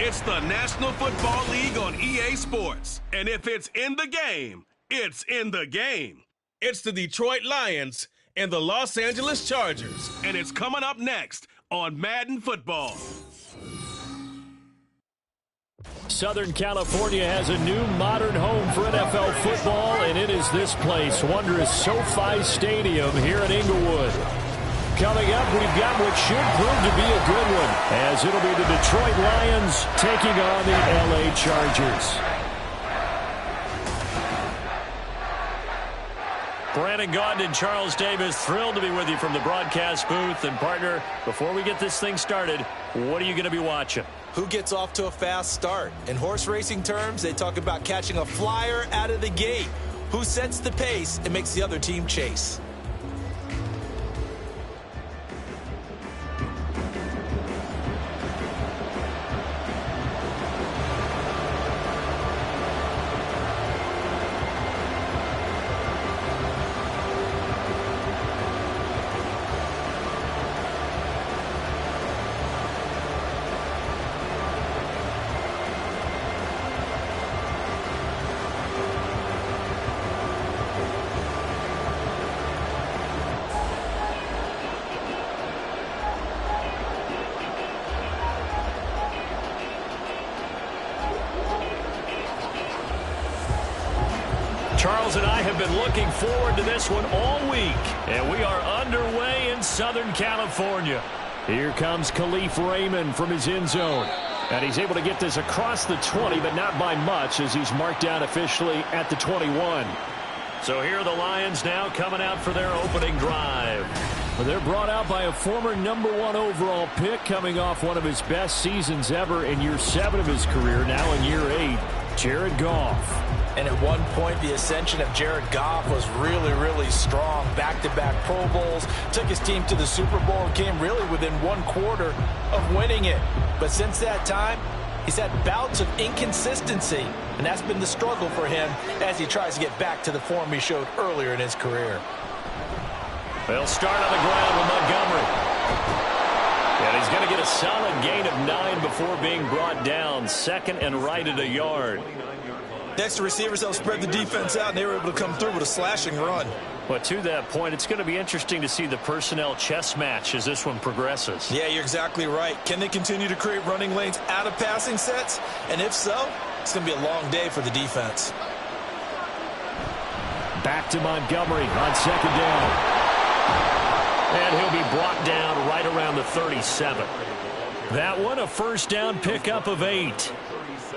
It's the National Football League on EA Sports. And if it's in the game, it's in the game. It's the Detroit Lions and the Los Angeles Chargers. And it's coming up next on Madden Football. Southern California has a new modern home for NFL football, and it is this place, wondrous SoFi Stadium here in Inglewood. Coming up, we've got what should prove to be a good one, as it'll be the Detroit Lions taking on the LA Chargers. Brandon Gaudin and Charles Davis, thrilled to be with you from the broadcast booth. And partner, before we get this thing started, what are you going to be watching? Who gets off to a fast start? In horse racing terms, they talk about catching a flyer out of the gate. Who sets the pace and makes the other team chase? Charles and I have been looking forward to this one all week, and we are underway in Southern California. Here comes Khalif Raymond from his end zone, and he's able to get this across the 20, but not by much, as he's marked down officially at the 21. So here are the Lions now coming out for their opening drive. Well, they're brought out by a former #1 overall pick, coming off one of his best seasons ever in year 7 of his career, now in year 8, Jared Goff. And at one point, the ascension of Jared Goff was really, really strong. Back-to-back Pro Bowls, took his team to the Super Bowl and came really within 1/4 of winning it. But since that time, he's had bouts of inconsistency, and that's been the struggle for him as he tries to get back to the form he showed earlier in his career. They'll start on the ground with Montgomery. And he's going to get a solid gain of 9 before being brought down. 2nd and right at a yard. Next, the receivers helped spread the defense out, and they were able to come through with a slashing run. But to that point, it's going to be interesting to see the personnel chess match as this one progresses. Yeah, you're exactly right. Can they continue to create running lanes out of passing sets? And if so, it's going to be a long day for the defense. Back to Montgomery on 2nd down. And he'll be brought down right around the 37. That one, a first down pickup of 8.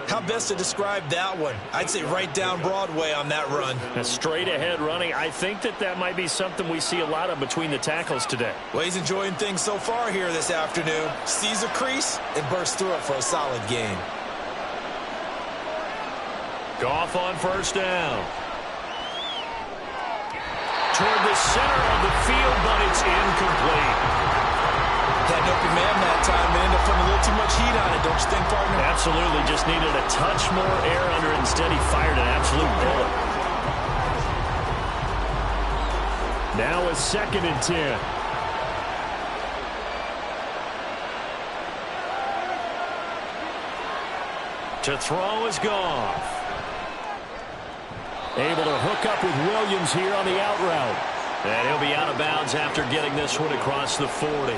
How best to describe that one? I'd say right down Broadway on that run. A straight ahead running. I think that might be something we see a lot of between the tackles today. Well, he's enjoying things so far here this afternoon. Sees a crease and bursts through it for a solid gain. Goff on first down. Toward the center of the field, but it's incomplete. Had an open man that time, and ended up putting a little too much heat on it, don't you think, partner? Absolutely. Just needed a touch more air under it. Instead, he fired an absolute bullet. Now a 2nd and 10. To throw is Goff. Able to hook up with Williams here on the out route. And he'll be out of bounds after getting this one across the 40.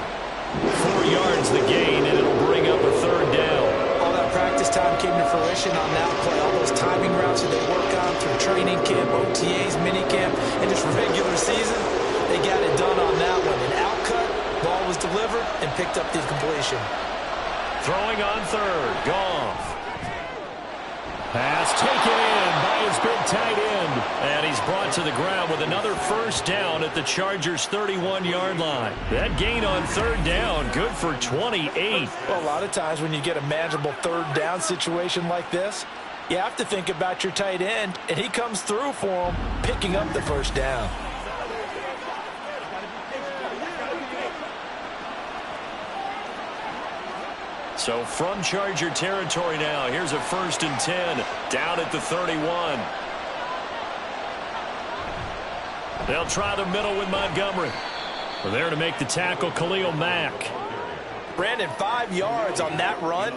4 yards the gain, and it'll bring up a 3rd down. All that practice time came to fruition on that play. All those timing routes that they work on through training camp, OTAs, minicamp, and just regular season, they got it done on that one. An out cut, ball was delivered, and picked up the completion. Throwing on 3rd, Goff. Pass taken in by his big tight end. And he's brought to the ground with another first down at the Chargers' 31-yard line. That gain on 3rd down, good for 28. Well, a lot of times when you get a manageable 3rd down situation like this, you have to think about your tight end, and he comes through for him, picking up the first down. So from Charger territory now, here's a 1st and 10 down at the 31. They'll try the middle with Montgomery. We're there to make the tackle, Khalil Mack. Brandon, 5 yards on that run.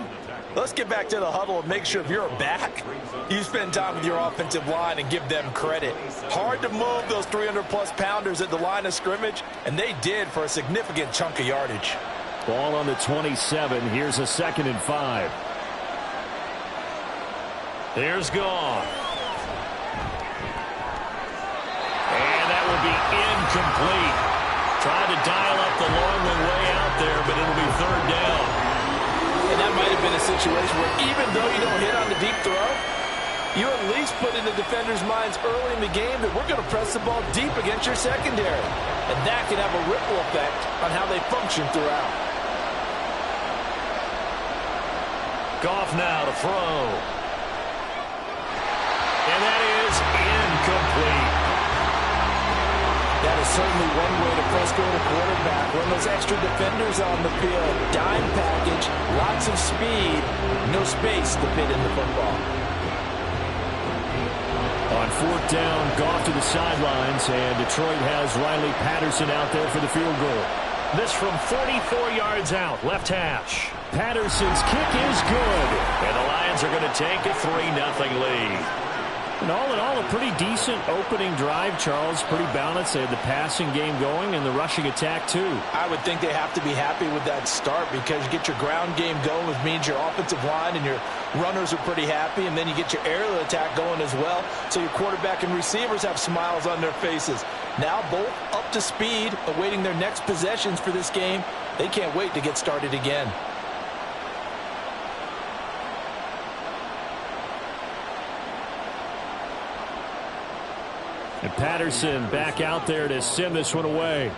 let's get back to the huddle and make sure if you're back, you spend time with your offensive line and give them credit. Hard to move those 300-plus pounders at the line of scrimmage, and they did for a significant chunk of yardage. Ball on the 27. Here's a 2nd and 5. Here's Goff. And that will be incomplete. Tried to dial up the long one way out there, but it'll be 3rd down. And that might have been a situation where even though you don't hit on the deep throw, you at least put in the defenders' minds early in the game that we're going to press the ball deep against your secondary. And that can have a ripple effect on how they function throughout. Goff now to throw. And that is incomplete. That is certainly one way to frustrate a quarterback. Run those extra defenders on the field. Dime package, lots of speed, no space to fit in the football. On 4th down, Goff to the sidelines, and Detroit has Riley Patterson out there for the field goal. This from 44 yards out, left hash. Patterson's kick is good. And the Lions are going to take a 3-0 lead. And all in all, a pretty decent opening drive, Charles. Pretty balanced. They had the passing game going and the rushing attack, too. I would think they have to be happy with that start because you get your ground game going, which means your offensive line and your runners are pretty happy, and then you get your aerial attack going as well, so your quarterback and receivers have smiles on their faces. Now both up to speed, awaiting their next possessions for this game. They can't wait to get started again. And Patterson back out there to send this one away.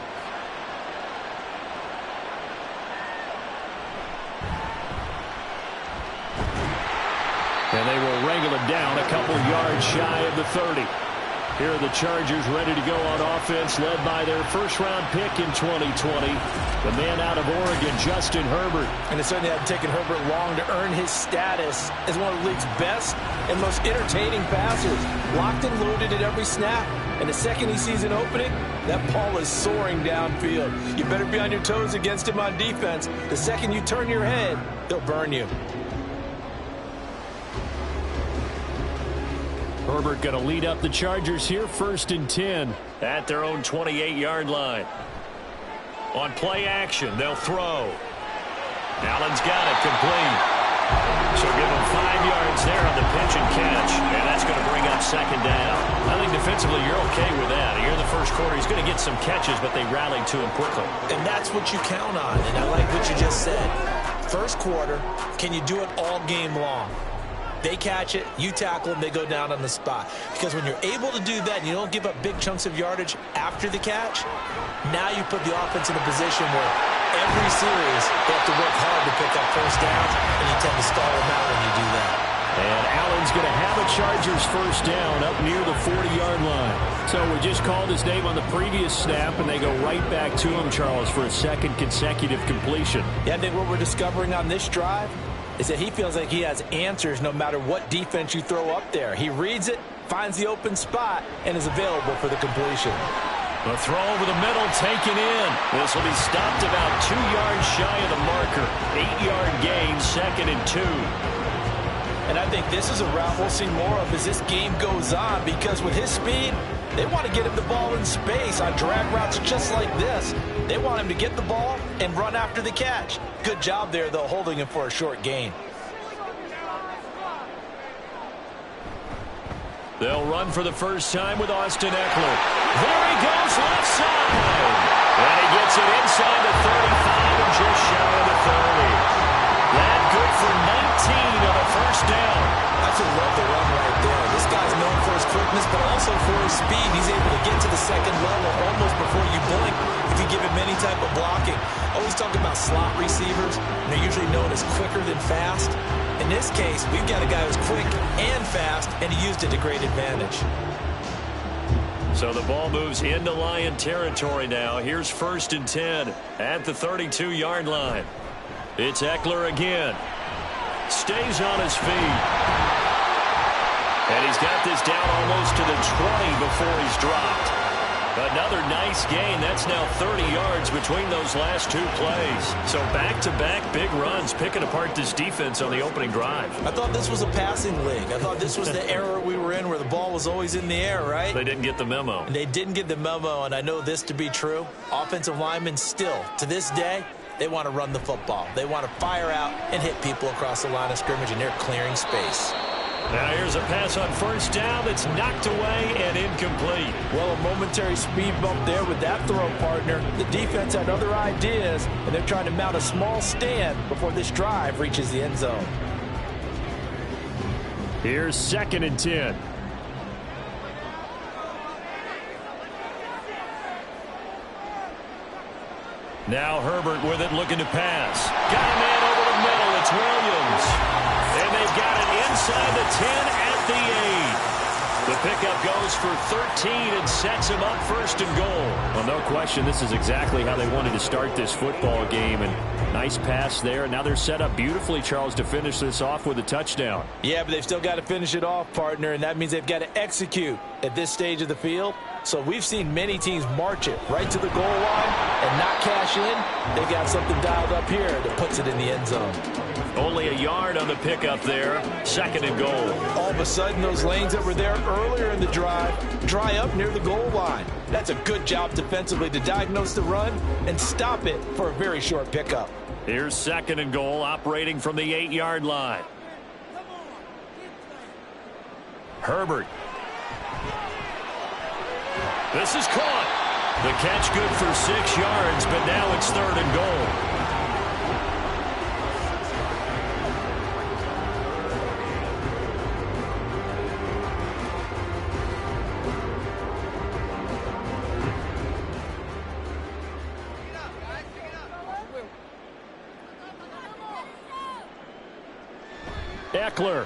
And they will wrangle it down a couple yards shy of the 30. Here are the Chargers ready to go on offense, led by their first-round pick in 2020, the man out of Oregon, Justin Herbert. And it certainly hadn't taken Herbert long to earn his status as one of the league's best and most entertaining passers. Locked and loaded at every snap. And the second he sees an opening, that ball is soaring downfield. You better be on your toes against him on defense. The second you turn your head, they'll burn you. Herbert going to lead up the Chargers here, 1st and 10 at their own 28-yard line. On play action, they'll throw. Allen's got it complete. So give him 5 yards there on the pitch and catch, and that's going to bring up 2nd down. I think defensively you're okay with that. Here in the first quarter, he's going to get some catches, but they rallied to him quickly. And that's what you count on, and I like what you just said. First quarter, can you do it all game long? They catch it, you tackle them, they go down on the spot. Because when you're able to do that and you don't give up big chunks of yardage after the catch, now you put the offense in a position where every series they have to work hard to pick up first downs, and you tend to stall them out when you do that. And Allen's going to have a Chargers first down up near the 40-yard line. So we just called his name on the previous snap, and they go right back to him, Charles, for a 2nd consecutive completion. Yeah, I think what we're discovering on this drive is that he feels like he has answers no matter what defense you throw up there. He reads it, finds the open spot, and is available for the completion. The throw over the middle taken in. This will be stopped about 2 yards shy of the marker. 8-yard gain, 2nd and 2. And I think this is a route we'll see more of as this game goes on, because with his speed, they want to get him the ball in space on drag routes just like this. They want him to get the ball and run after the catch. Good job there, though, holding him for a short gain. They'll run for the first time with Austin Eckler. There he goes, left side. And he gets it inside the 35 and just shy of the 30. That good for 19 on the first down. I just love the run right there. This guy's known for his quickness, but also for his speed. He's able to get to the second level almost before you blink if you give him any type of blocking. Always talking about slot receivers. They're usually known as quicker than fast. In this case, we've got a guy who's quick and fast, and he used it to great advantage. So the ball moves into Lion territory now. Here's 1st and 10 at the 32-yard line. It's Eckler again. Stays on his feet. And he's got this down almost to the 20 before he's dropped. Another nice gain. That's now 30 yards between those last two plays. So back-to-back big runs, picking apart this defense on the opening drive. I thought this was a passing league. I thought this was the era we were in where the ball was always in the air, right? They didn't get the memo. They didn't get the memo, and I know this to be true. Offensive linemen still, to this day, they want to run the football. They want to fire out and hit people across the line of scrimmage, and they're clearing space. Now here's a pass on first down that's knocked away and incomplete. Well, a momentary speed bump there with that throw, partner. The defense had other ideas, and they're trying to mount a small stand before this drive reaches the end zone. Here's 2nd and 10. Now Herbert with it, looking to pass. Got a man over the middle. It's Williams. And they've got it inside the 10 at the 8. The pickup goes for 13 and sets him up 1st and goal. Well, no question, this is exactly how they wanted to start this football game. And nice pass there. Now they're set up beautifully, Charles, to finish this off with a touchdown. Yeah, but they've still got to finish it off, partner, and that means they've got to execute at this stage of the field. So we've seen many teams march it right to the goal line and not cash in. They've got something dialed up here that puts it in the end zone. Only a yard on the pickup there. 2nd and goal. All of a sudden, those lanes that were there earlier in the drive dry up near the goal line. That's a good job defensively to diagnose the run and stop it for a very short pickup. Here's 2nd and goal, operating from the 8-yard line. Herbert. This is caught. The catch good for 6 yards, but now it's 3rd and goal. Eckler.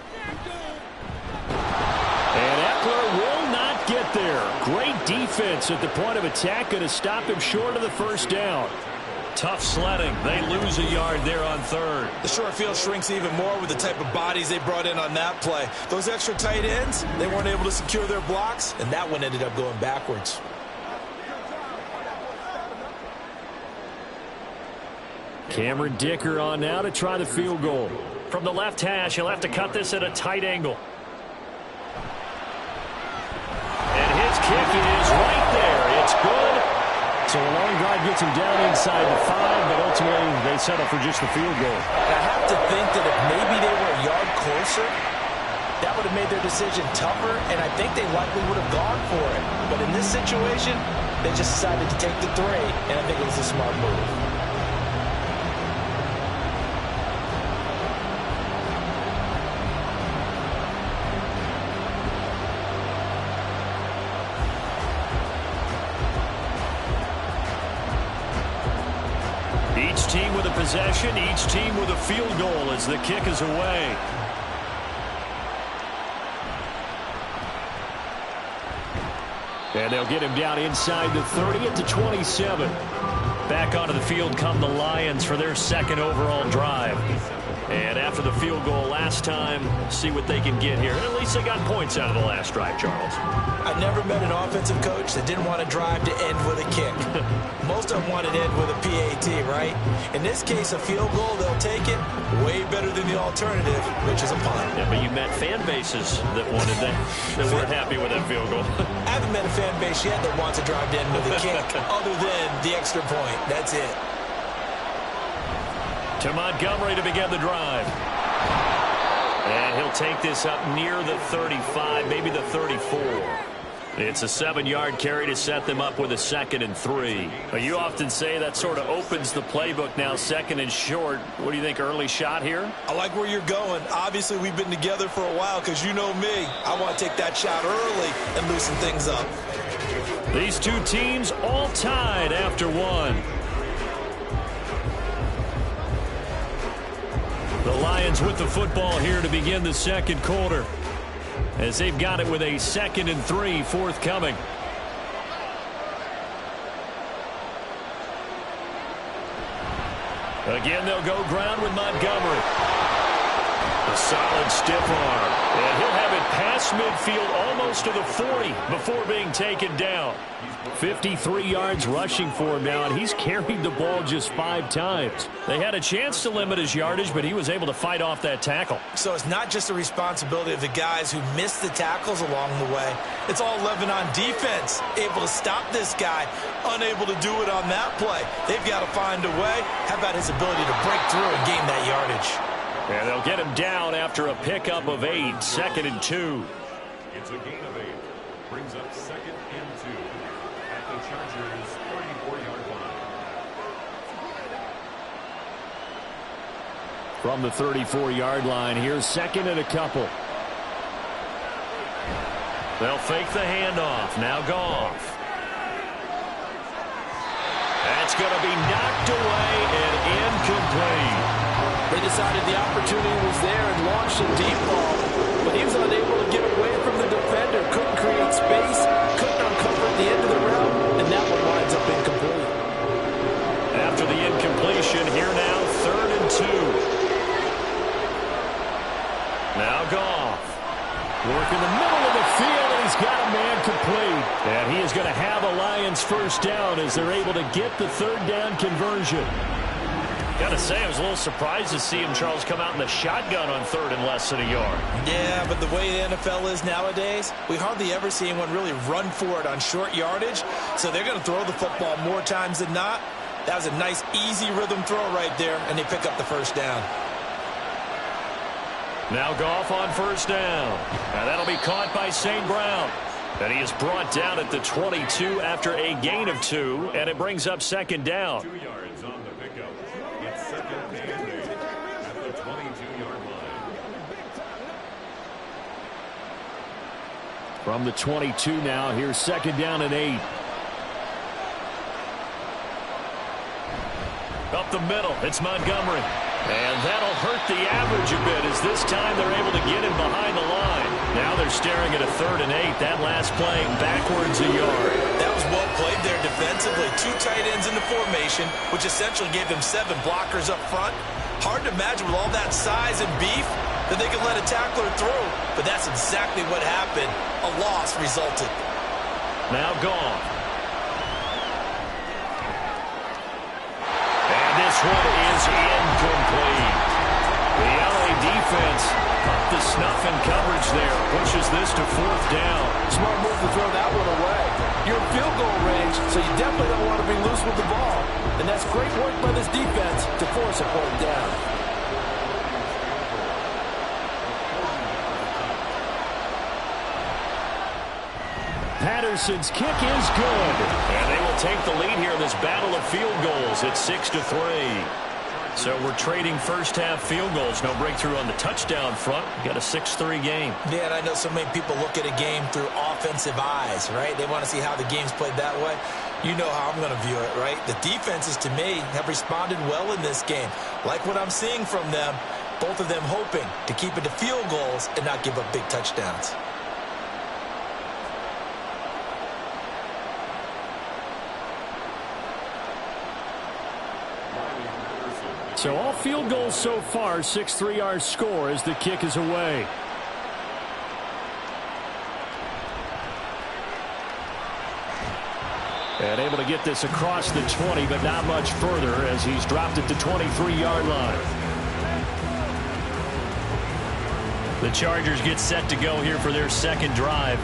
And Eckler will not get there. Great defense at the point of attack, going to stop him short of the 1st down. Tough sledding. They lose a yard there on 3rd. The short field shrinks even more with the type of bodies they brought in on that play. Those extra tight ends, they weren't able to secure their blocks, and that one ended up going backwards. Cameron Dicker on now to try the field goal. From the left hash, he'll have to cut this at a tight angle. And his kick is right there. It's good. So a long drive gets him down inside the 5, but ultimately they settle for just the field goal. I have to think that if maybe they were a yard closer, that would have made their decision tougher, and I think they likely would have gone for it. But in this situation, they just decided to take the 3, and I think it was a smart move. Each team with a possession, each team with a field goal as the kick is away. And they'll get him down inside the 30 at the 27. Back onto the field come the Lions for their 2nd overall drive. And after the field goal last time, see what they can get here. And at least they got points out of the last drive, Charles. I never met an offensive coach that didn't want to drive to end with a kick. Most of them want to end with a PAT, right? In this case, a field goal, they'll take it. Way better than the alternative, which is a punt. Yeah, but you met fan bases that wanted that weren't happy with that field goal. I haven't met a fan base yet that wants to drive to end with a kick other than the extra point. That's it. To Montgomery to begin the drive. And he'll take this up near the 35, maybe the 34. It's a 7-yard carry to set them up with a 2nd and 3. But you often say that sort of opens the playbook now, 2nd and short. What do you think, early shot here? I like where you're going. Obviously, we've been together for a while because you know me. I want to take that shot early and loosen things up. These two teams all tied after 1. The Lions with the football here to begin the 2nd quarter, as they've got it with a 2nd and 3 forthcoming. Again, they'll go ground with Montgomery. The Solid stiff arm. And he'll have it past midfield almost to the 40 before being taken down. 53 yards rushing for him now, and he's carried the ball just 5 times. They had a chance to limit his yardage, but he was able to fight off that tackle. So it's not just the responsibility of the guys who missed the tackles along the way. It's all Levin on defense, able to stop this guy, unable to do it on that play. They've got to find a way. How about his ability to break through and gain that yardage? And they'll get him down after a pickup of 8, 2nd and 2. It's a gain of 8. Brings up 2nd and 2 at the Chargers' 34-yard line. From the 34-yard line, here's 2nd and a couple. They'll fake the handoff. Now Goff. That's going to be knocked away and incomplete. They decided the opportunity was there and launched a deep ball, but he was unable to get away from the defender, couldn't create space, couldn't uncover the end of the route, and that one winds up incomplete. After the incompletion, here now, 3rd and 2. Now Goff. Work in the middle of the field, and he's got a man complete. And he is going to have a Lions first down as they're able to get the 3rd down conversion. Got to say, I was a little surprised to see him, Charles, come out in the shotgun on 3rd and less than a yard. Yeah, but the way the NFL is nowadays, we hardly ever see anyone really run for it on short yardage. So they're going to throw the football more times than not. That was a nice, easy rhythm throw right there, and they pick up the first down. Now Goff on 1st down. And that'll be caught by St. Brown. And he is brought down at the 22 after a gain of 2, and it brings up 2nd down. 2 yards on the pickup. It's 2nd and 8 at the 22-yard line. From the 22 now, here's 2nd down and 8. Up the middle, it's Montgomery. And that'll hurt the average a bit as this time they're able to get him behind the line. Now they're staring at a 3rd and 8. That last play backwards a yard. That was well played there defensively. 2 tight ends in the formation, which essentially gave them 7 blockers up front. Hard to imagine with all that size and beef that they could let a tackler through. But that's exactly what happened. A loss resulted. Now Goff. And this one is incomplete. The LA defense up the snuff in coverage there. Pushes this to 4th down. Smart move to throw that one away. You're in field goal range, so you definitely don't want to be loose with the ball. And that's great work by this defense to force a point down. Patterson's kick is good. And they will take the lead here in this battle of field goals at 6-3. So we're trading first-half field goals. No breakthrough on the touchdown front. We've got a 6-3 game. Yeah, and I know so many people look at a game through offensive eyes, right? They want to see how the game's played that way. You know how I'm going to view it, right? The defenses, to me, have responded well in this game. Like what I'm seeing from them, both of them hoping to keep it to field goals and not give up big touchdowns. So all field goals so far, 6-3 our score as the kick is away. And able to get this across the 20, but not much further as he's dropped at the 23-yard line. The Chargers get set to go here for their 2nd drive.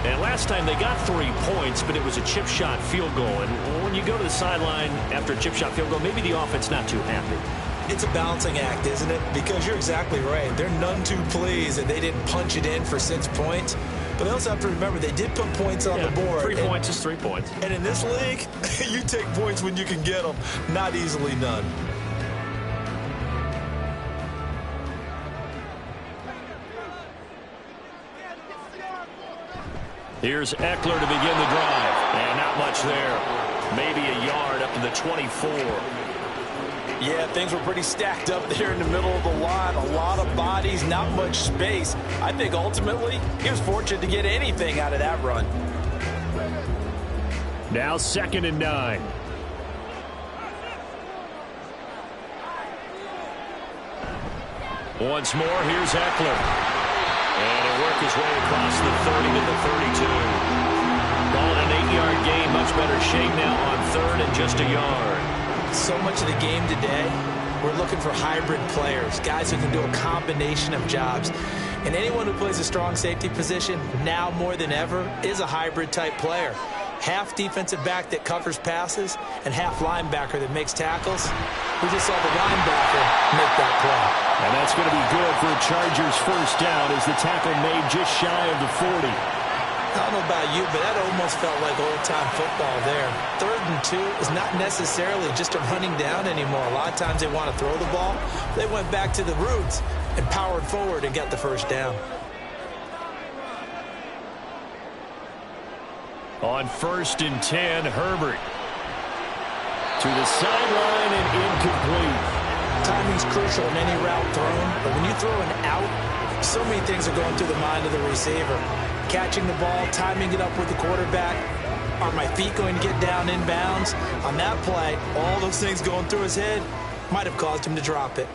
And last time they got 3 points, but it was a chip shot field goal. And when you go to the sideline after a chip shot field goal, maybe the offense not too happy. It's a balancing act, isn't it? Because you're exactly right. They're none too pleased that they didn't punch it in for 6 points. But they also have to remember they did put points on the board. 3 points is 3 points. And in this league, you take points when you can get them, not easily none. Here's Eckler to begin the drive. And not much there. Maybe a yard up to the 24. Yeah, things were pretty stacked up there in the middle of the line. A lot of bodies, not much space. I think ultimately he was fortunate to get anything out of that run. Now 2nd and 9. Once more, here's Eckler. And he'll work his way across the 30 to the 32. Call it an 8-yard gain. Much better shape now on third and just a yard. So much of the game today, we're looking for hybrid players, guys who can do a combination of jobs. And anyone who plays a strong safety position, now more than ever, is a hybrid-type player. Half defensive back that covers passes and half linebacker that makes tackles. We just saw the linebacker make that play. And that's going to be good for a Chargers first down as the tackle made just shy of the 40. I don't know about you, but that almost felt like old-time football there. 3rd and 2 is not necessarily just a running down anymore. A lot of times they want to throw the ball. They went back to the roots and powered forward and got the first down. On 1st and 10, Herbert. To the sideline and incomplete. Timing's crucial in any route thrown, but when you throw an out, so many things are going through the mind of the receiver. Catching the ball, timing it up with the quarterback. Are my feet going to get down in bounds? On that play, all those things going through his head might have caused him to drop it.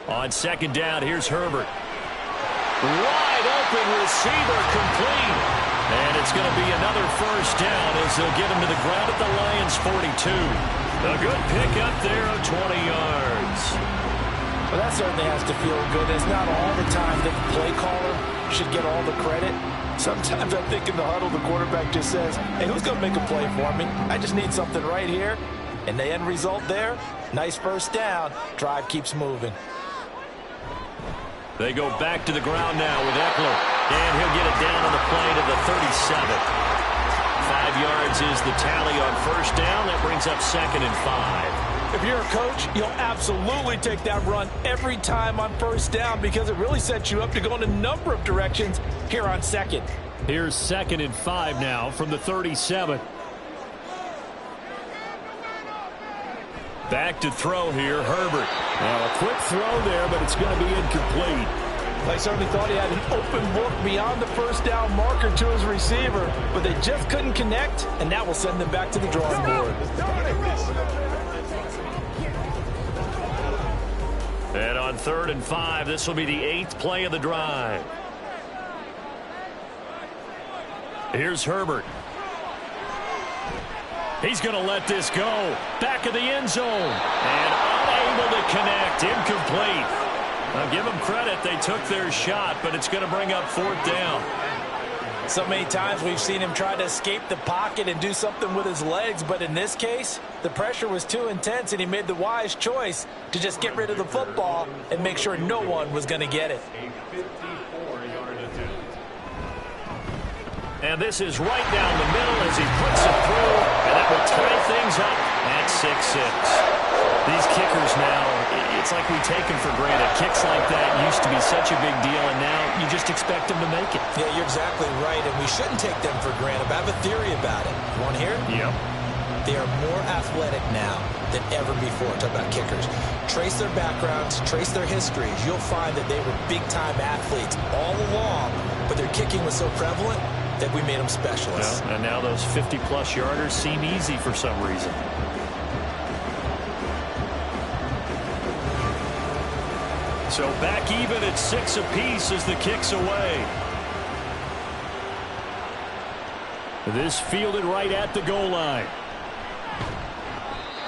On 2nd down, here's Herbert. Wide open receiver, complete. And it's going to be another first down as they'll get him to the ground at the Lions' 42. A good pick up there of 20 yards. Well, that certainly has to feel good. It's not all the time that the play caller should get all the credit. Sometimes I think in the huddle, the quarterback just says, hey, who's going to make a play for me? I just need something right here. And the end result there, nice first down. Drive keeps moving. They go back to the ground now with Eckler. And he'll get it down on the play to the 37. 5 yards is the tally on first down. That brings up 2nd and 5. If you're a coach, you'll absolutely take that run every time on first down because it really sets you up to go in a number of directions here on 2nd. Here's 2nd and 5 now from the 37. Back to throw here, Herbert. Now a quick throw there, but it's going to be incomplete. They certainly thought he had an open look beyond the first down marker to his receiver, but they just couldn't connect, and that will send them back to the drawing board. And on 3rd and 5, this will be the 8th play of the drive. Here's Herbert. He's going to let this go. Back of the end zone. And unable to connect. Incomplete. Now give them credit. They took their shot, but it's going to bring up 4th down. So many times we've seen him try to escape the pocket and do something with his legs, but in this case, the pressure was too intense, and he made the wise choice to just get rid of the football and make sure no one was going to get it. And this is right down the middle as he puts it through, and that will tie things up at 6-6. These kickers now, it's like we take them for granted. Kicks like that used to be such a big deal, and now you just expect them to make it. Yeah, you're exactly right, and we shouldn't take them for granted. But I have a theory about it. You want to hear it? Yep. They are more athletic now than ever before. Talk about kickers. Trace their backgrounds, trace their histories. You'll find that they were big-time athletes all along, but their kicking was so prevalent that we made them specialists. Well, and now those 50-plus yarders seem easy for some reason. So back even at 6 apiece as the kick's away. This fielded right at the goal line.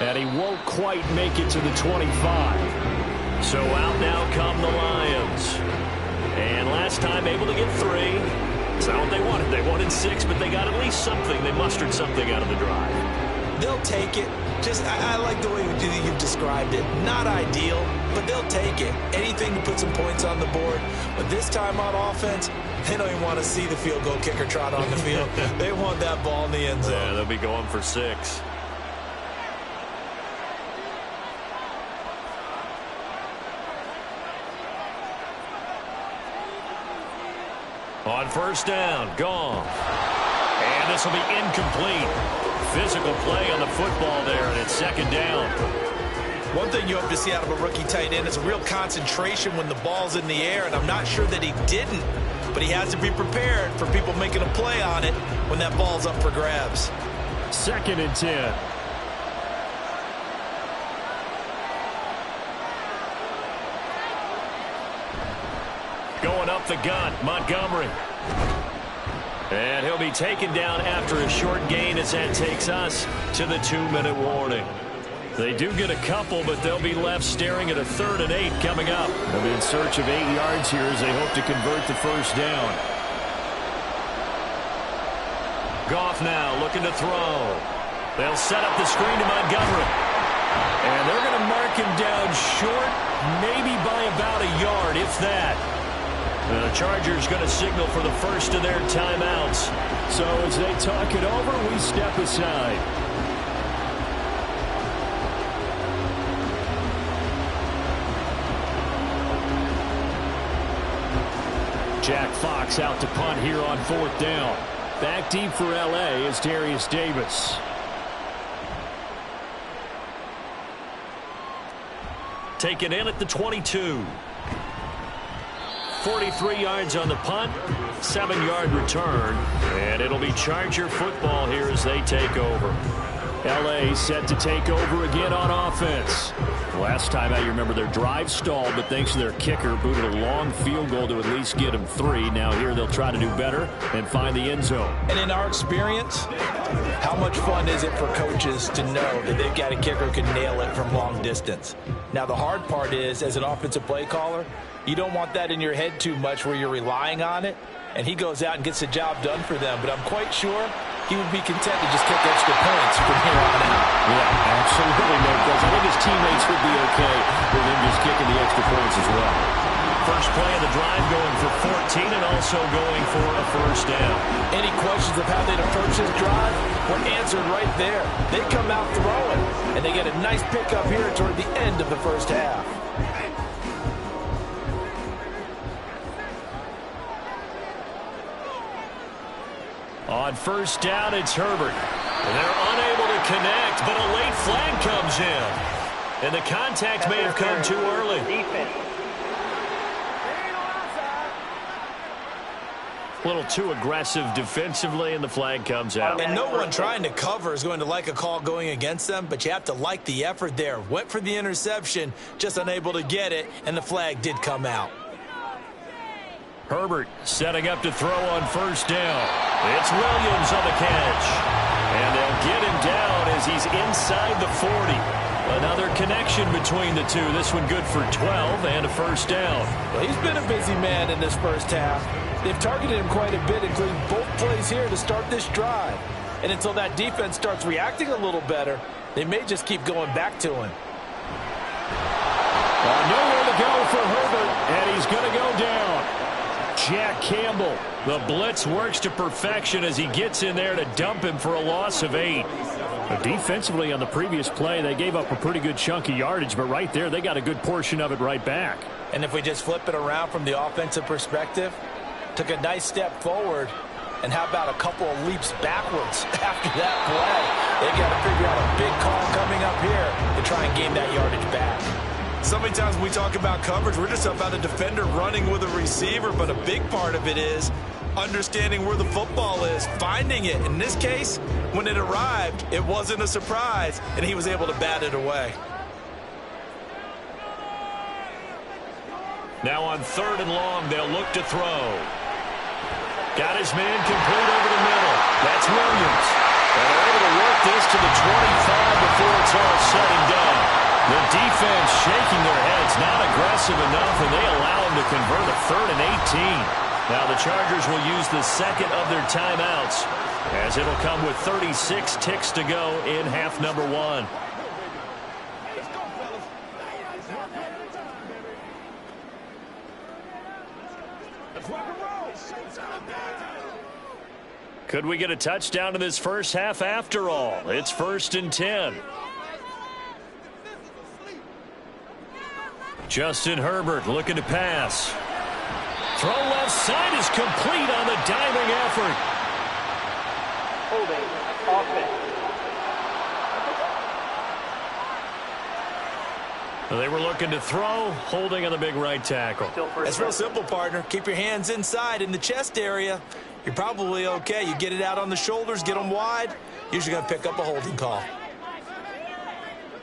And he won't quite make it to the 25. So out now come the Lions. And last time able to get 3. It's not what they wanted. They wanted 6, but they got at least something. They mustered something out of the drive. They'll take it. I like the way you've described it. Not ideal, but they'll take it. Anything to put some points on the board. But this time on offense, they don't even want to see the field goal kicker trot on the field. They want that ball in the end zone. Yeah, they'll be going for 6. On first down, gone. And this will be incomplete. Physical play on the football there, and it's 2nd down. One thing you hope to see out of a rookie tight end is a real concentration when the ball's in the air, and I'm not sure that he didn't, but he has to be prepared for people making a play on it when that ball's up for grabs. 2nd and 10. Going up the gut, Montgomery. And he'll be taken down after a short gain as that takes us to the 2-minute warning. They do get a couple, but they'll be left staring at a 3rd and 8 coming up. They'll be in search of 8 yards here as they hope to convert the first down. Goff now looking to throw. They'll set up the screen to Montgomery. And they're going to mark him down short, maybe by about a yard, if that. The Chargers going to signal for the first of their timeouts. So as they talk it over, we step aside. Jack Fox out to punt here on 4th down. Back deep for L.A. is Darius Davis. Taken in at the 22. 43 yards on the punt, 7-yard return, and it'll be Charger football here as they take over. L.A. set to take over again on offense. Last time out, you remember their drive stalled, but thanks to their kicker, booted a long field goal to at least get them 3. Now here they'll try to do better and find the end zone. And in our experience, how much fun is it for coaches to know that they've got a kicker who can nail it from long distance? Now the hard part is, as an offensive play caller, you don't want that in your head too much where you're relying on it, and he goes out and gets the job done for them. But I'm quite sure he would be content to just kick extra points from here on out. Yeah, absolutely, Nick. I think his teammates would be okay with him just kicking the extra points as well. First play of the drive going for 14 and also going for a first down. Any questions of how they'd approach this drive were answered right there. They come out throwing, and they get a nice pickup here toward the end of the first half. On first down, it's Herbert. And they're unable to connect, but a late flag comes in. And the contact may have come too early. A little too aggressive defensively, and the flag comes out. And no one trying to cover is going to like a call going against them, but you have to like the effort there. Went for the interception, just unable to get it, and the flag did come out. Herbert setting up to throw on first down. It's Williams on the catch. And they'll get him down as he's inside the 40. Another connection between the two. This one good for 12 and a first down. Well, he's been a busy man in this first half. They've targeted him quite a bit, including both plays here to start this drive. And until that defense starts reacting a little better, they may just keep going back to him. Nowhere to go for Herbert, and he's going to go down. Jack Campbell, the blitz works to perfection as he gets in there to dump him for a loss of 8. Defensively on the previous play, they gave up a pretty good chunk of yardage, but right there, they got a good portion of it right back. And if we just flip it around from the offensive perspective, took a nice step forward, and how about a couple of leaps backwards after that play? They got to figure out a big call coming up here to try and gain that yardage back. So many times when we talk about coverage, we're just about a defender running with a receiver, but a big part of it is understanding where the football is, finding it. In this case, when it arrived, it wasn't a surprise, and he was able to bat it away. Now on 3rd and long, they'll look to throw. Got his man complete over the middle. That's Williams. And they're able to work this to the 25 before it's all said and done. The defense shaking their heads, not aggressive enough, and they allow him to convert a 3rd and 18. Now the Chargers will use the second of their timeouts, as it'll come with 36 ticks to go in half number 1. Could we get a touchdown in this first half after all? It's 1st and 10. Justin Herbert looking to pass. Throw left side is complete on the diving effort. Holding offense. They were looking to throw, holding on the big right tackle. It's real simple, partner. Keep your hands inside in the chest area. You're probably okay. You get it out on the shoulders, get them wide. Usually going to pick up a holding call.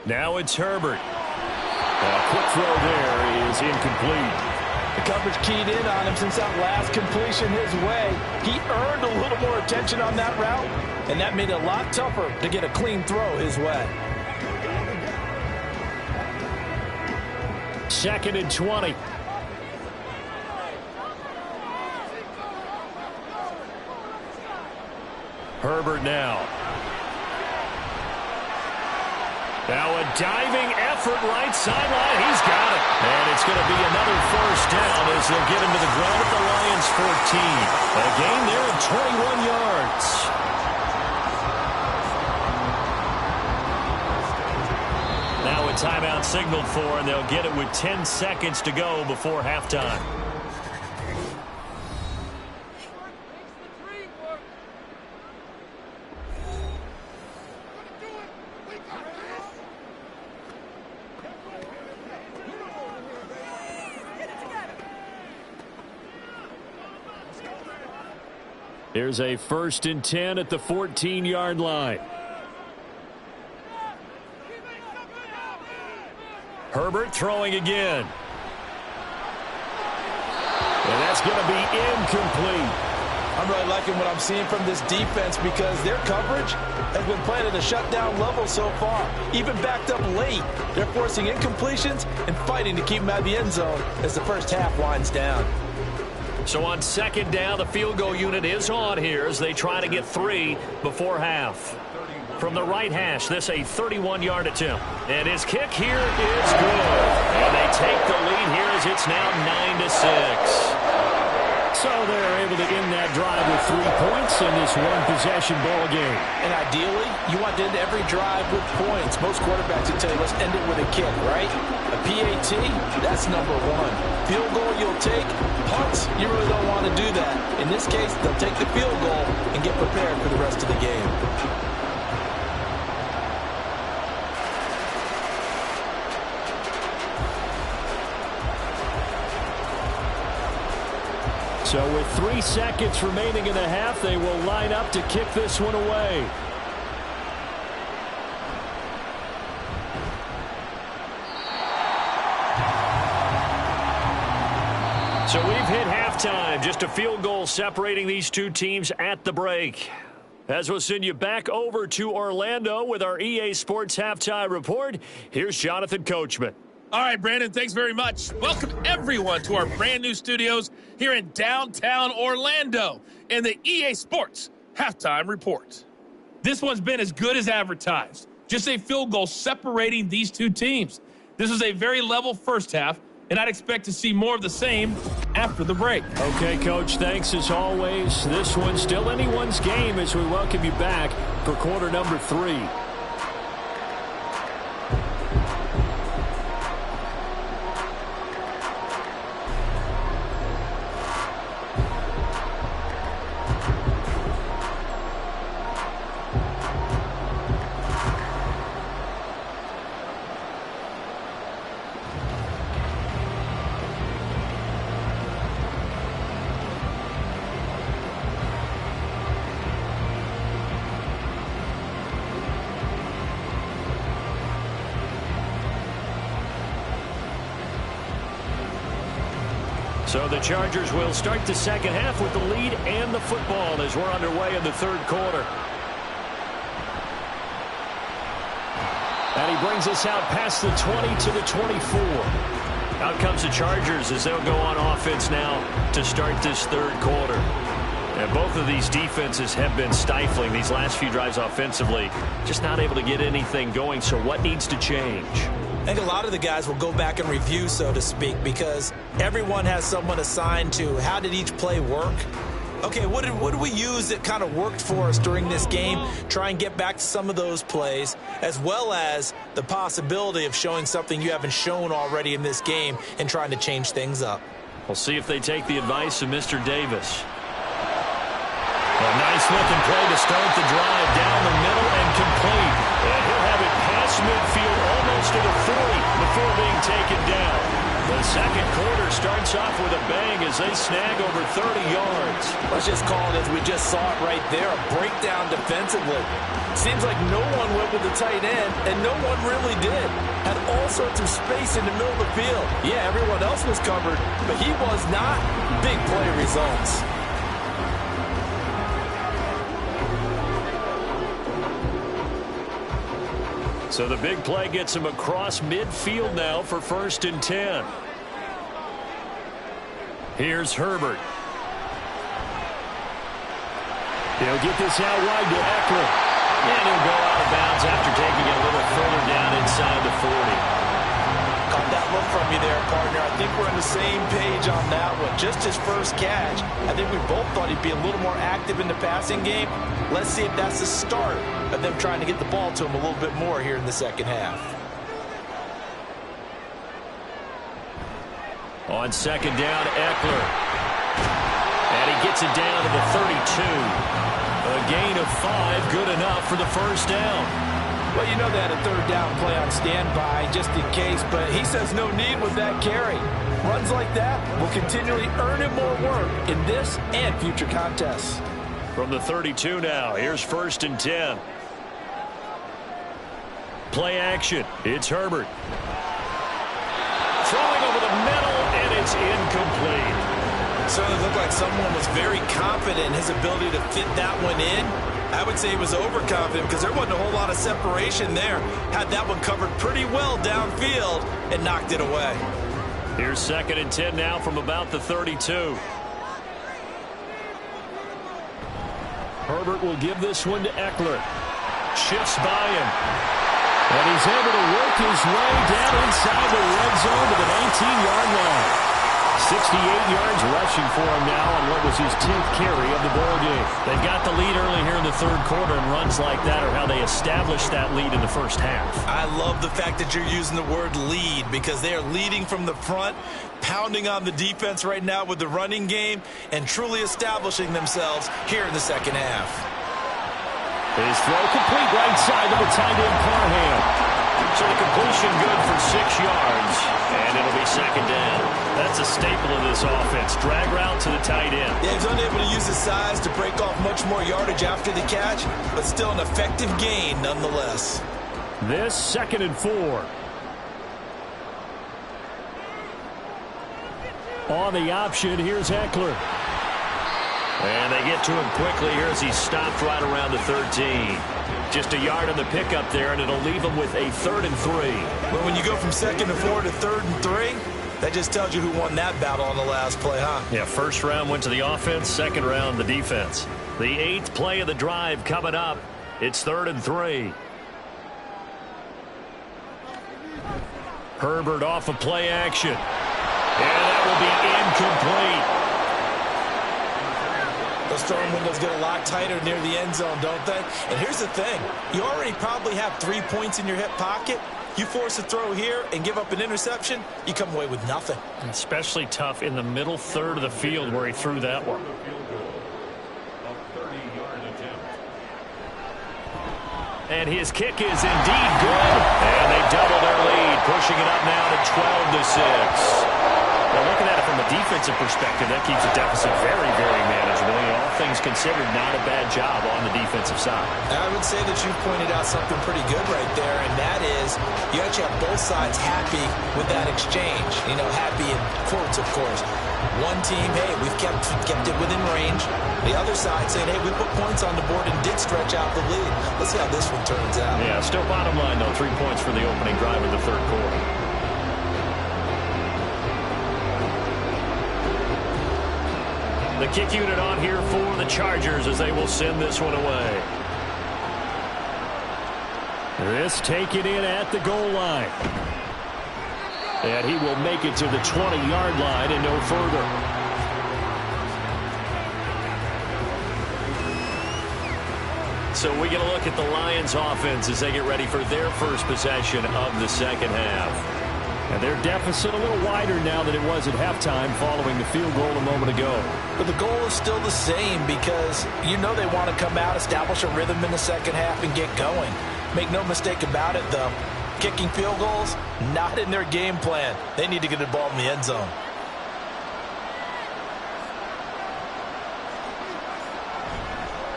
Now it's Herbert. A quick throw there is incomplete. The coverage keyed in on him since that last completion his way. He earned a little more attention on that route, and that made it a lot tougher to get a clean throw his way. 2nd and 20. Herbert now. Now a diving effort right sideline. He's got it. And it's going to be another first down as they'll get him to the ground at the Lions 14. A gain there of 21 yards. Now a timeout signaled for, and they'll get it with 10 seconds to go before halftime. Here's a 1st and 10 at the 14-yard line. Herbert throwing again. And that's going to be incomplete. I'm really liking what I'm seeing from this defense because their coverage has been playing at a shutdown level so far. Even backed up late, they're forcing incompletions and fighting to keep them out of the end zone as the first half winds down. So on 2nd down, the field goal unit is on here as they try to get 3 before half. From the right hash, this a 31-yard attempt. And his kick here is good. And they take the lead here as it's now 9-6. So they're able to end that drive with 3 points in this one-possession ball game. And ideally, you want to end every drive with points. Most quarterbacks would tell you, let's end it with a kick, right? A PAT, that's number 1. Field goal you'll take. Punts, you really don't want to do that. In this case, they'll take the field goal and get prepared for the rest of the game. So with 3 seconds remaining in the half, they will line up to kick this one away. So we've hit halftime. Just a field goal separating these two teams at the break. As we'll send you back over to Orlando with our EA Sports Halftime Report, here's Jonathan Coachman. All right, Brandon, thanks very much. Welcome, everyone, to our brand-new studios here in downtown Orlando and the EA Sports Halftime Report. This one's been as good as advertised. Just a field goal separating these two teams. This was a very level first half, and I'd expect to see more of the same after the break. Okay, Coach, thanks as always. This one's still anyone's game as we welcome you back for quarter number 3. So the Chargers will start the second half with the lead and the football as we're underway in the third quarter. And he brings us out past the 20 to the 24. Out comes the Chargers as they'll go on offense now to start this third quarter. And both of these defenses have been stifling these last few drives offensively. Just not able to get anything going. So what needs to change? I think a lot of the guys will go back and review, so to speak, because everyone has someone assigned to how did each play work. Okay, what did we use that kind of worked for us during this game? Try and get back to some of those plays, as well as the possibility of showing something you haven't shown already in this game and trying to change things up. We'll see if they take the advice of Mr. Davis. A nice-looking play to start the drive down the middle and complete. And he'll have it past midfield almost to the 40 before being taken down. The second quarter starts off with a bang as they snag over 30 yards. Let's just call it as we just saw it right there, a breakdown defensively. Seems like no one went with the tight end, and no one really did. Had all sorts of space in the middle of the field. Yeah, everyone else was covered, but he was not. Big play results. So the big play gets him across midfield now for 1st and 10. Here's Herbert. He'll get this out wide to Eckler. And he'll go out of bounds after taking it a little further down inside the 40. Caught that look from you there, partner. I think we're on the same page on that one. Just his first catch. I think we both thought he'd be a little more active in the passing game. Let's see if that's the start of them trying to get the ball to him a little bit more here in the second half. On 2nd down, Eckler. And he gets it down to the 32. A gain of 5, good enough for the 1st down. Well, you know they had a 3rd down play on standby just in case, but he says no need with that carry. Runs like that will continually earn him more work in this and future contests. From the 32 now, here's 1st and 10. Play action. It's Herbert. Throwing over the middle, and it's incomplete. Certainly looked like someone was very confident in his ability to fit that one in. I would say he was overconfident because there wasn't a whole lot of separation there. Had that one covered pretty well downfield and knocked it away. Here's 2nd and 10 now from about the 32. Herbert will give this one to Eckler. Shifts by him. And he's able to work his way down inside the red zone to the 19-yard line. 68 yards rushing for him now on what was his 10th carry of the ball game. They've got the lead early here in the 3rd quarter, and runs like that are how they established that lead in the 1st half. I love the fact that you're using the word lead because they are leading from the front, pounding on the defense right now with the running game, and truly establishing themselves here in the 2nd half. His throw complete right side to the tight end Parham. So the completion good for 6 yards, and it'll be 2nd down. That's a staple of this offense. Drag route to the tight end. Yeah, he's unable to use his size to break off much more yardage after the catch, but still an effective gain nonetheless. This 2nd and 4. On the option, here's Eckler. And they get to him quickly here as he's stopped right around the 13. Just a yard on the pickup there, and it'll leave him with a 3rd and 3. Well, when you go from 2nd and 4 to 3rd and 3, that just tells you who won that battle on the last play, huh? Yeah, 1st round went to the offense, 2nd round the defense. The 8th play of the drive coming up. It's 3rd and 3. Herbert off of play action. And that will be incomplete. Those throwing windows get a lot tighter near the end zone, don't they? And here's the thing. You already probably have 3 points in your hip pocket. You force a throw here and give up an interception, you come away with nothing. Especially tough in the middle 3rd of the field where he threw that one. And his kick is indeed good. And they double their lead, pushing it up now to 12-6. Now, looking at it from a defensive perspective, that keeps the deficit very, very manageable. All things considered, not a bad job on the defensive side. I would say that you pointed out something pretty good right there, and that is you actually have both sides happy with that exchange. You know, happy in quotes, of course. One team, hey, we've kept it within range. The other side saying, hey, we put points on the board and did stretch out the lead. Let's see how this one turns out. Yeah, still bottom line, though, 3 points for the opening drive of the 3rd quarter. The kick unit on here for the Chargers as they will send this one away. This taken in at the goal line. And he will make it to the 20-yard line and no further. So we get a look at the Lions offense as they get ready for their first possession of the 2nd half. And their deficit a little wider now than it was at halftime following the field goal a moment ago. But the goal is still the same because you know they want to come out, establish a rhythm in the 2nd half, and get going. Make no mistake about it, though. Kicking field goals, not in their game plan. They need to get the ball in the end zone.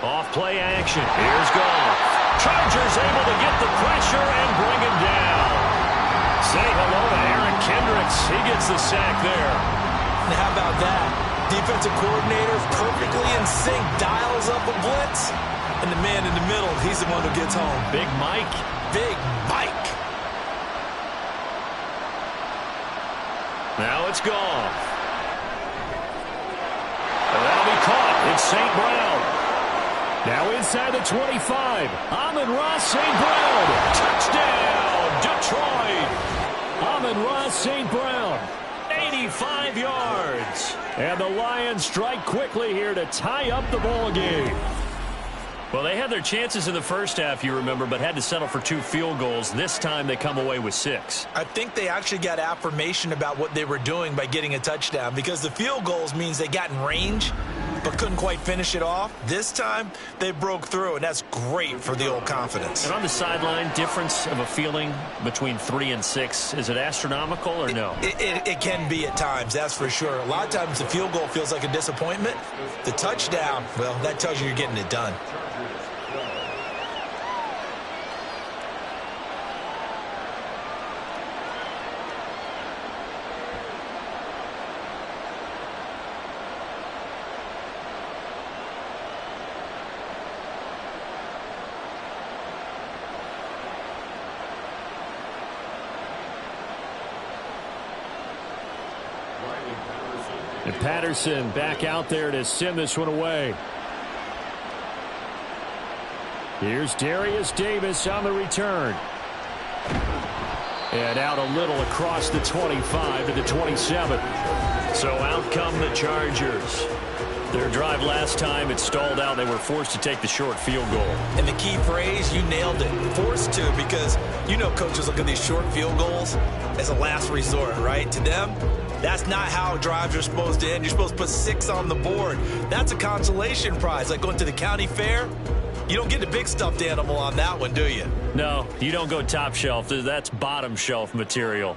Off play action. Here's Goff. Chargers able to get the pressure and bring him down. Say hello to Eric Kendricks. He gets the sack there. And how about that? Defensive coordinator perfectly in sync, dials up a blitz. And the man in the middle, he's the one who gets home. Big Mike. Big Mike. Now it's Goff. And that'll be caught. It's St. Brown. Now inside the 25. Amon-Ra St. Brown. Touchdown, Detroit. Amon-Ra St. Brown. 85 yards. And the Lions strike quickly here to tie up the ball game. Well, they had their chances in the first half, you remember, but had to settle for 2 field goals. This time they come away with 6. I think they actually got affirmation about what they were doing by getting a touchdown, because the field goals means they got in range but couldn't quite finish it off. This time they broke through, and that's great for the old confidence. And on the sideline, difference of a feeling between 3 and 6, is it astronomical or no? It can be at times, that's for sure. A lot of times the field goal feels like a disappointment. The touchdown, well, that tells you you're getting it done. And Patterson back out there to send this one away. Here's Darius Davis on the return. And out a little across the 25 to the 27. So out come the Chargers. Their drive last time, it stalled out. They were forced to take the short field goal. And the key phrase, you nailed it. Forced to, because you know coaches look at these short field goals as a last resort, right? To them, that's not how drives are supposed to end. You're supposed to put 6 on the board. That's a consolation prize. Like going to the county fair, you don't get the big stuffed animal on that one, do you? No, you don't go top shelf. That's bottom shelf material.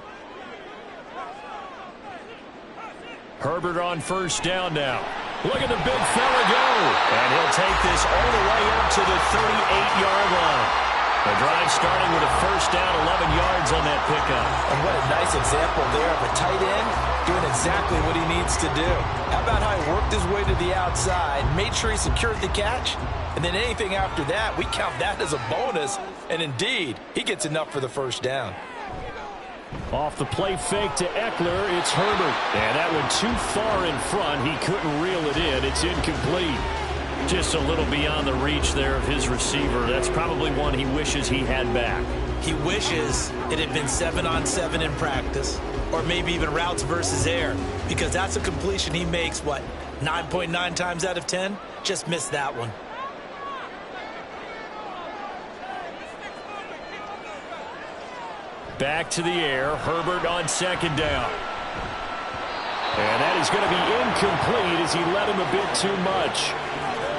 Herbert on first down now. Look at the big fella go. And he'll take this all the way up to the 38-yard line. The drive starting with a first down, 11 yards on that pickup. And what a nice example there of a tight end doing exactly what he needs to do. How about how he worked his way to the outside, made sure he secured the catch, and then anything after that, we count that as a bonus. And indeed, he gets enough for the first down. Off the play fake to Eckler, it's Herbert. And that went too far in front. He couldn't reel it in. It's incomplete. Just a little beyond the reach there of his receiver. That's probably one he wishes he had back. He wishes it had been 7-on-7 in practice, or maybe even routes versus air, because that's a completion he makes, 9.9 times out of 10? Just missed that one. Back to the air. Herbert on second down. And that is going to be incomplete as he led him a bit too much.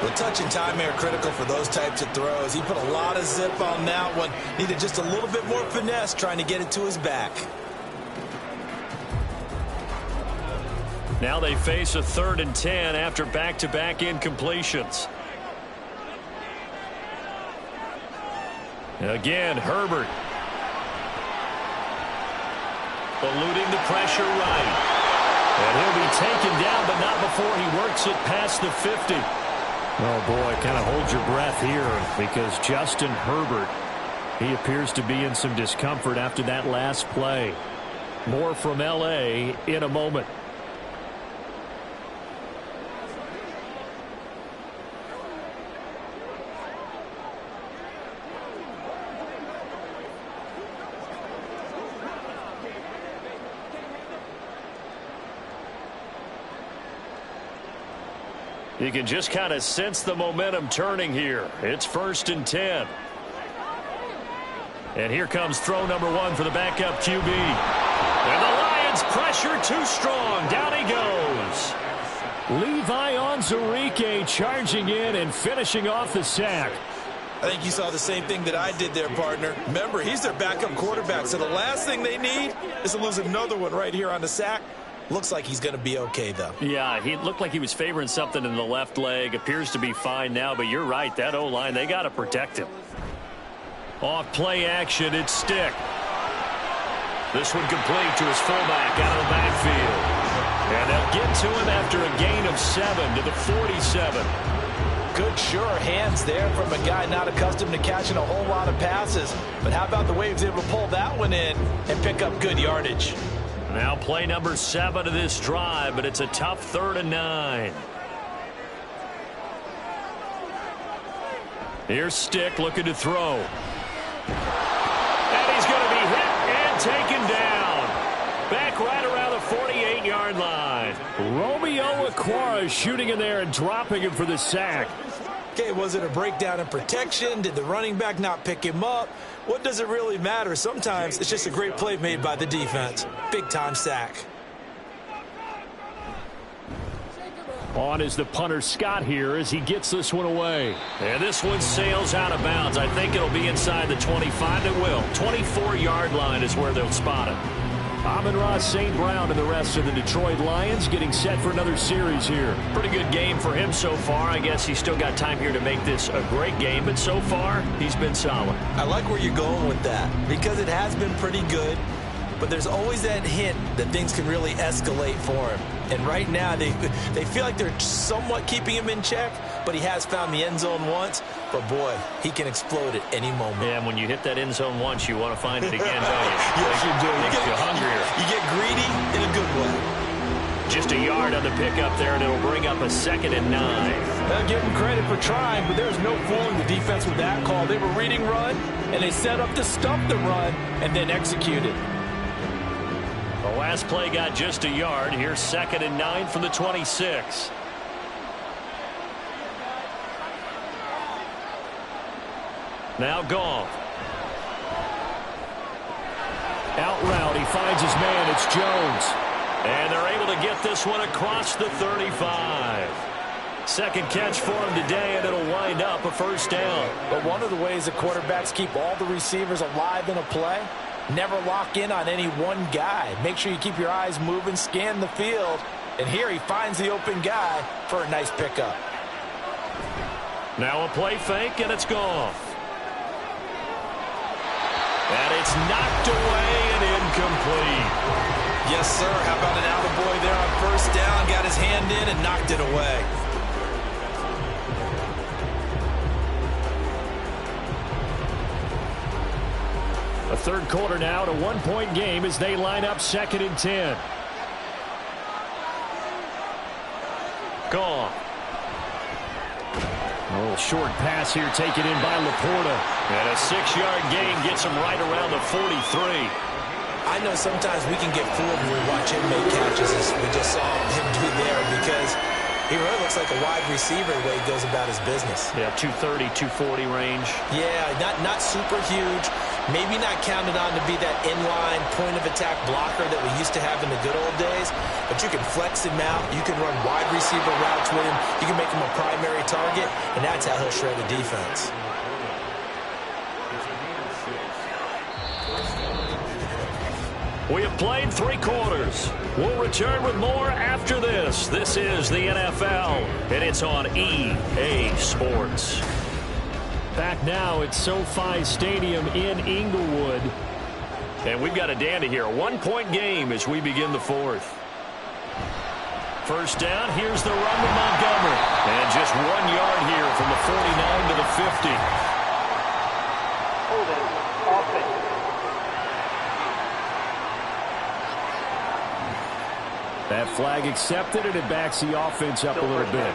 Well, touch and time are critical for those types of throws. He put a lot of zip on that one. Needed just a little bit more finesse trying to get it to his back. Now they face a 3rd and 10 after back-to-back incompletions. Again, Herbert. Eluding the pressure right. And he'll be taken down, but not before he works it past the 50. Oh, boy, kind of hold your breath here, because Justin Herbert, he appears to be in some discomfort after that last play. More from L.A. in a moment. You can just kind of sense the momentum turning here. It's 1st and 10. And here comes throw number 1 for the backup QB. And the Lions pressure too strong. Down he goes. Levi Onwuzurike charging in and finishing off the sack. I think you saw the same thing that I did there, partner. Remember, he's their backup quarterback, so the last thing they need is to lose another one right here on the sack. Looks like he's going to be okay, though. Yeah, he looked like he was favoring something in the left leg. Appears to be fine now, but you're right. That O-line, they got to protect him. Off play action, it's Stick. This one complete to his fullback out of the backfield. And they'll get to him after a gain of 7 to the 47. Good, sure hands there from a guy not accustomed to catching a whole lot of passes. But how about the way he was able to pull that one in and pick up good yardage? Now play number 7 of this drive, but it's a tough 3rd and 9. Here's Stick looking to throw. And he's going to be hit and taken down. Back right around the 48-yard line. Romeo Okwara shooting in there and dropping him for the sack. Okay, was it a breakdown in protection? Did the running back not pick him up? What does it really matter? Sometimes it's just a great play made by the defense. Big-time sack. On is the punter Scott here as he gets this one away. And this one sails out of bounds. I think it'll be inside the 25. It will. 24-yard line is where they'll spot it. Amon-Ra St. Brown and the rest of the Detroit Lions getting set for another series here. Pretty good game for him so far. I guess he's still got time here to make this a great game, but so far he's been solid. I like where you're going with that because it has been pretty good, but there's always that hint that things can really escalate for him. And right now they feel like they're somewhat keeping him in check, but he has found the end zone once. But, boy, he can explode at any moment. Yeah, and when you hit that end zone once, you want to find it again, don't you? Yes, you do. Makes you hungrier. You get greedy in a good way. Just a yard on the pickup there, and it'll bring up a 2nd and 9. I'll give him credit for trying, but there's no fooling the defense with that call. They were reading run, and they set up to stump the run and then executed. The last play got just a yard. Here's 2nd and 9 from the 26. Now Goff. Out route, he finds his man. It's Jones. And they're able to get this one across the 35. Second catch for him today, and it'll wind up a 1st down. But one of the ways that quarterbacks keep all the receivers alive in a play, never lock in on any one guy. Make sure you keep your eyes moving, scan the field. And here he finds the open guy for a nice pickup. Now a play fake, and it's Goff. And it's knocked away and incomplete. Yes, sir. How about an attaboy there on 1st down? Got his hand in and knocked it away. A 3rd quarter now, a 1-point game as they line up 2nd and 10. Goff. A little short pass here taken in by Laporta. And a 6-yard gain gets him right around the 43. I know sometimes we can get fooled when we watch him make catches as we just saw him do there because he really looks like a wide receiver the way he goes about his business. Yeah, 230, 240 range. Yeah, not super huge. Maybe not counted on to be that inline point-of-attack blocker that we used to have in the good old days. But you can flex him out. You can run wide receiver routes with him. You can make him a primary target, and that's how he'll shred a defense. We have played 3 quarters. We'll return with more after this. This is the NFL, and it's on EA Sports. Back now at SoFi Stadium in Inglewood. And we've got a dandy here. A 1-point game as we begin the 4th. 1st down, here's the run to Montgomery. And just 1 yard here from the 49 to the 50. That flag accepted, and it backs the offense up a little bit.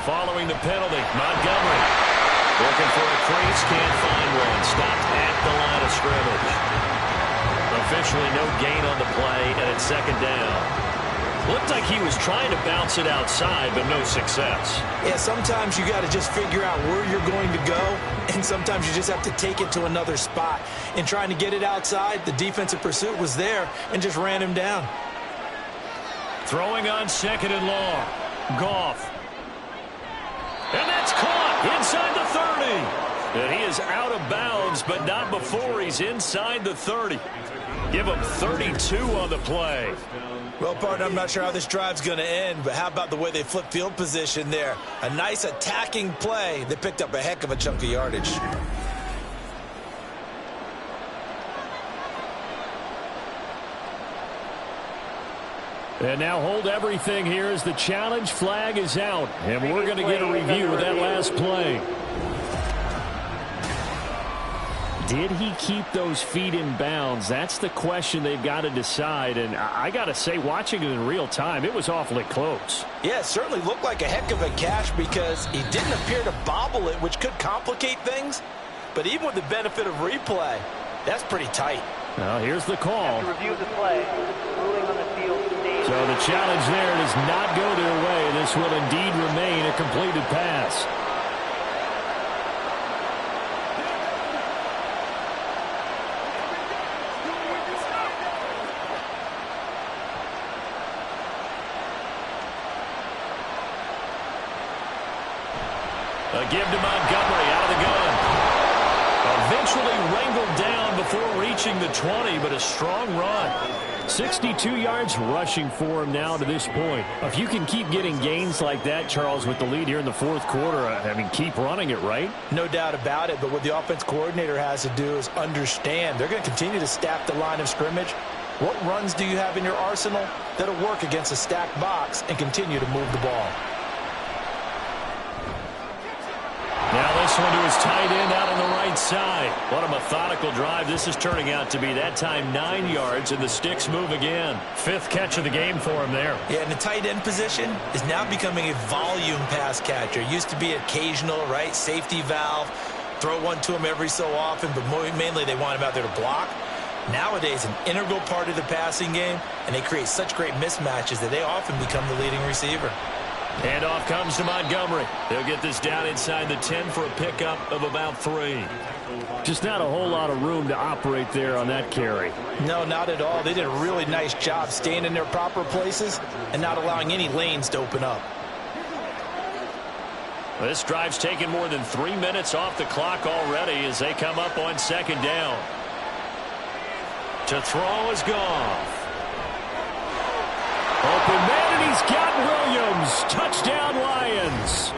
Following the penalty, Montgomery looking for a crease, can't find one. Stopped at the line of scrimmage. Officially no gain on the play, and it's 2nd down. Looked like he was trying to bounce it outside, but no success. Yeah, sometimes you got to just figure out where you're going to go, and sometimes you just have to take it to another spot. In trying to get it outside, the defensive pursuit was there and just ran him down. Throwing on 2nd and long. Goff. And that's caught inside the 30. And he is out of bounds, but not before he's inside the 30. Give him 32 on the play. Well, partner, I'm not sure how this drive's going to end, but how about the way they flip field position there? A nice attacking play. They picked up a heck of a chunk of yardage. And now hold everything here as the challenge flag is out. And we're going to get a review of that last play. Did he keep those feet in bounds? That's the question they've got to decide. And I got to say, watching it in real time, it was awfully close. Yeah, it certainly looked like a heck of a catch because he didn't appear to bobble it, which could complicate things. But even with the benefit of replay, that's pretty tight. Now, here's the call. To review the play, ruling on the field. So the challenge there does not go their way. This will indeed remain a completed pass. A give to Montgomery out of the gun. Eventually wrangled down before reaching the 20, but a strong run. 62 yards rushing for him now to this point. If you can keep getting gains like that, Charles, with the lead here in the fourth quarter, I mean, keep running it, right? No doubt about it, but what the offense coordinator has to do is understand they're going to continue to staff the line of scrimmage. What runs do you have in your arsenal that'll work against a stacked box and continue to move the ball? Now this one to his tight end out on the right side. What a methodical drive this is turning out to be. That time 9 yards, and the sticks move again. 5th catch of the game for him there. Yeah, and the tight end position is now becoming a volume pass catcher. Used to be occasional, right? Safety valve. Throw one to him every so often, but mainly they want him out there to block. Nowadays, an integral part of the passing game, and they create such great mismatches that they often become the leading receiver. Handoff comes to Montgomery. They'll get this down inside the 10 for a pickup of about 3. Just not a whole lot of room to operate there on that carry. No, not at all. They did a really nice job staying in their proper places and not allowing any lanes to open up. This drive's taken more than 3 minutes off the clock already as they come up on 2nd down. To throw is Goff. Open man, and he's got Williams. Touchdown, Lions.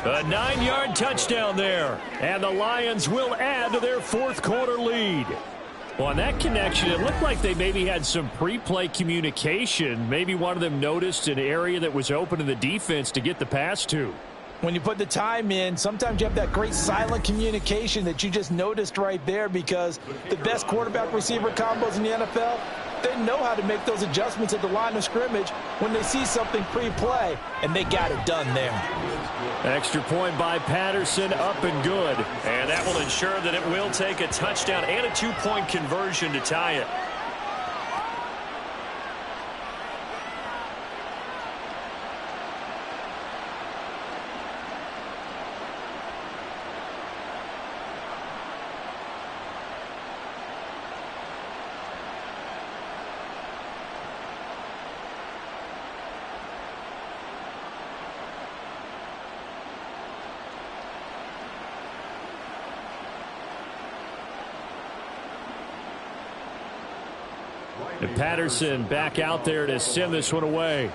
A 9-yard touchdown there. And the Lions will add to their fourth quarter lead. Well, on that connection, it looked like they maybe had some pre-play communication. Maybe one of them noticed an area that was open in the defense to get the pass to. When you put the time in, sometimes you have that great silent communication that you just noticed right there, because the best quarterback-receiver combos in the NFL, they know how to make those adjustments at the line of scrimmage when they see something pre-play, and they got it done there. Extra point by Patterson, up and good. And that will ensure that it will take a touchdown and a 2-point conversion to tie it. And Patterson back out there to send this one away.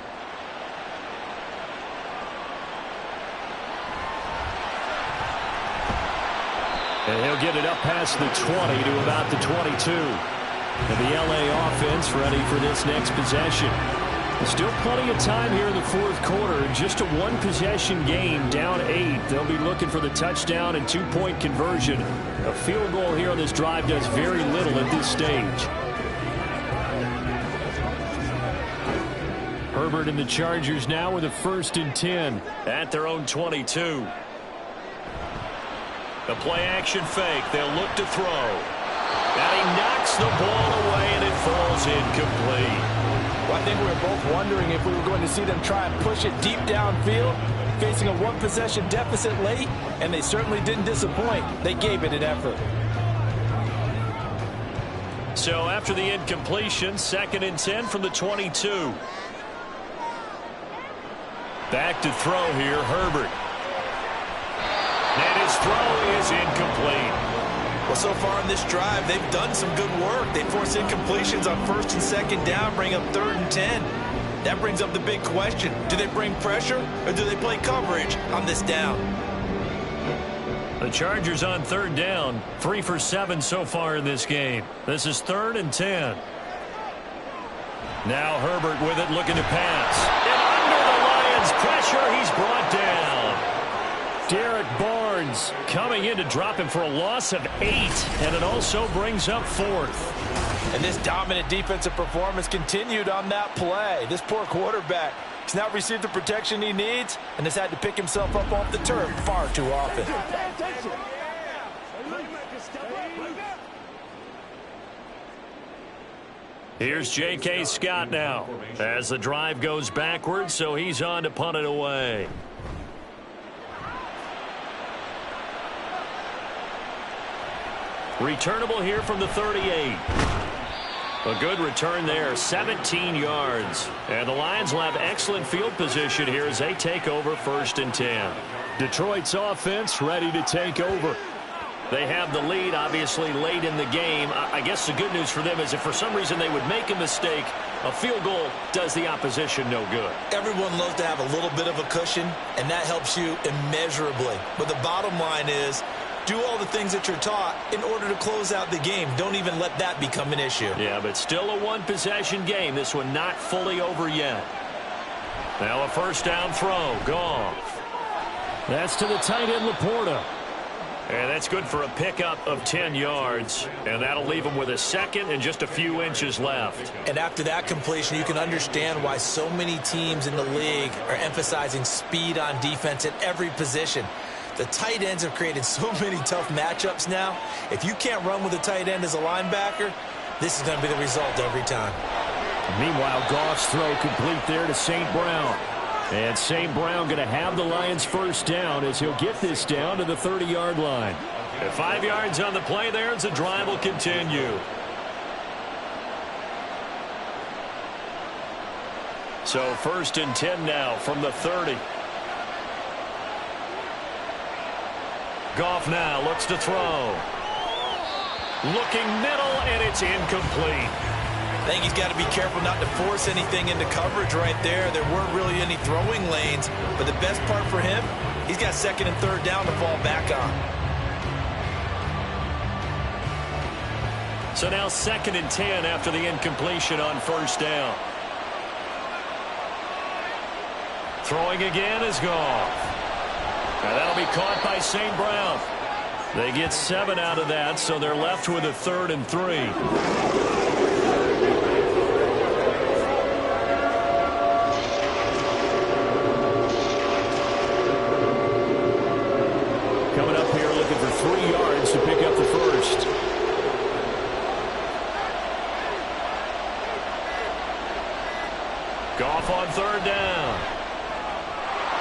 And he'll get it up past the 20 to about the 22. And the LA offense ready for this next possession. There's still plenty of time here in the fourth quarter. Just a one-possession game, down 8. They'll be looking for the touchdown and 2-point conversion. A field goal here on this drive does very little at this stage. Herbert and the Chargers now with a 1st and 10 at their own 22. The play-action fake. They'll look to throw. And he knocks the ball away, and it falls incomplete. Well, I think we were both wondering if we were going to see them try and push it deep downfield, facing a one-possession deficit late, and they certainly didn't disappoint. They gave it an effort. So after the incompletion, 2nd and 10 from the 22. Back to throw here, Herbert. And his throw is incomplete. Well, so far in this drive, they've done some good work. They force incompletions on 1st and 2nd down, bring up 3rd and 10. That brings up the big question. Do they bring pressure or do they play coverage on this down? The Chargers on 3rd down, 3 for 7 so far in this game. This is 3rd and 10. Now Herbert with it, looking to pass. And under the Lions' pressure, he's brought down. Derek Barnes coming in to drop him for a loss of 8, and it also brings up 4th. And this dominant defensive performance continued on that play. This poor quarterback has not received the protection he needs and has had to pick himself up off the turf far too often. Here's J.K. Scott now as the drive goes backwards, so he's on to punt it away. Returnable here from the 38. A good return there, 17 yards. And the Lions will have excellent field position here as they take over 1st and 10. Detroit's offense ready to take over. They have the lead, obviously, late in the game. I guess the good news for them is if for some reason they would make a mistake, a field goal does the opposition no good. Everyone loves to have a little bit of a cushion, and that helps you immeasurably. But the bottom line is, do all the things that you're taught in order to close out the game. Don't even let that become an issue. Yeah, but still a one-possession game. This one not fully over yet. Now a 1st down throw. Goff. That's to the tight end, Laporta. And that's good for a pickup of 10 yards. And that'll leave him with a 2nd and just a few inches left. And after that completion, you can understand why so many teams in the league are emphasizing speed on defense at every position. The tight ends have created so many tough matchups now. If you can't run with a tight end as a linebacker, this is going to be the result every time. Meanwhile, Goff's throw complete there to St. Brown. And St. Brown going to have the Lions 1st down as he'll get this down to the 30-yard line. At 5 yards on the play there as the drive will continue. So 1st and 10 now from the 30. Goff now looks to throw. Looking middle, and it's incomplete. I think he's got to be careful not to force anything into coverage right there. There weren't really any throwing lanes, but the best part for him, he's got 2nd and 3rd down to fall back on. So now 2nd and 10 after the incompletion on 1st down. Throwing again is Goff. Now that'll be caught by St. Brown. They get 7 out of that, so they're left with a 3rd and 3. To pick up the 1st. Goff on 3rd down.